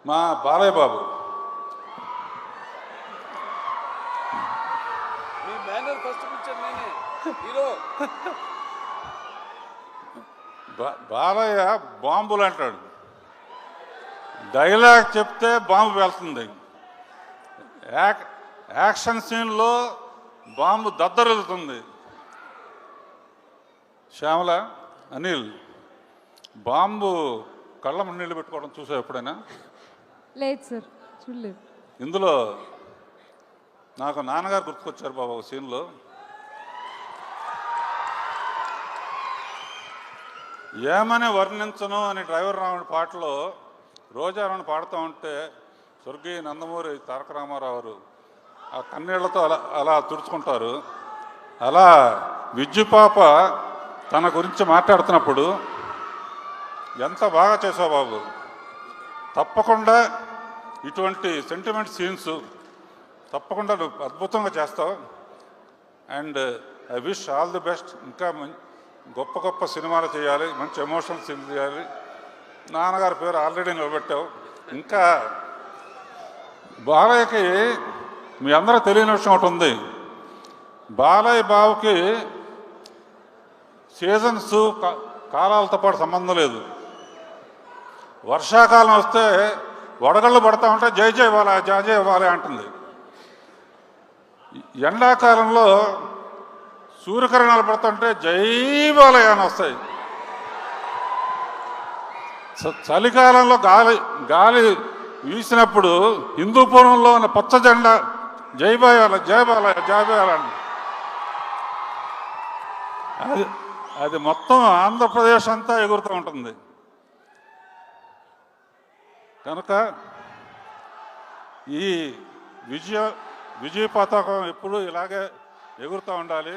మా బాలయ్య బాబు. మీ banner first picture నేనే hero. Balayya బాంబులు అంటాడు. డైలాగ్ చెప్తే బాంబు వెళ్తుంది. యాక్షన్ సీన్లో బాంబు దద్దరిల్లుతుంది. శ్యామల, అనిల్, బాంబు కళ్ళ నీళ్ళు పెట్టుకోవడం చూసావు ఎప్పుడైనా? లేదు సార్, చూడలేదు. ఇందులో నాకు నాన్నగారు గుర్తుకొచ్చారు బాబా ఒక సీన్లో. ఏమని వర్ణించను అని డ్రైవర్ రాముడి పాటలో రోజారావుని పాడుతూ ఉంటే స్వర్గీయ నందమూరి తారక రామారావు గారు ఆ కన్నీళ్లతో అలా అలా తుడుచుకుంటారు. అలా విద్యుపాప తన గురించి మాట్లాడుతున్నప్పుడు ఎంత బాగా చేసావు బాబు, తప్పకుండా ఇటువంటి సెంటిమెంట్ సీన్స్ తప్పకుండా నువ్వు అద్భుతంగా చేస్తావు. And I wish all the best. ఇంకా గొప్ప గొప్ప సినిమాలు చేయాలి, మంచి ఎమోషనల్ సీన్స్ చేయాలి. నాన్నగారి పేరు ఆల్రెడీ నిలబెట్టావు. ఇంకా బాలయ్యకి మీ అందరూ తెలియని విషయం ఒకటి ఉంది. బాలయ్య బాబుకి సీజన్స్ కాలాలతో పాటు సంబంధం లేదు. వర్షాకాలం వస్తే వడగళ్ళు పడతా ఉంటే జై జై బాలయ్య జై జై బాలయ్య అంటుంది. ఎండాకాలంలో సూర్యకిరణాలు పడుతుంటే జై బాలయ్య అని వస్తాయి. చలికాలంలో గాలి గాలి వీసినప్పుడు హిందూపురంలో ఉన్న పచ్చ జెండా జై బాలయ్య జై బాలయ్య జై బాలయ్య అండి. అది మొత్తం ఆంధ్రప్రదేశ్ అంతా ఎగురుతూ ఉంటుంది. కనుక ఈ విజయ పతాకం ఎప్పుడూ ఇలాగే ఎగురుతూ ఉండాలి.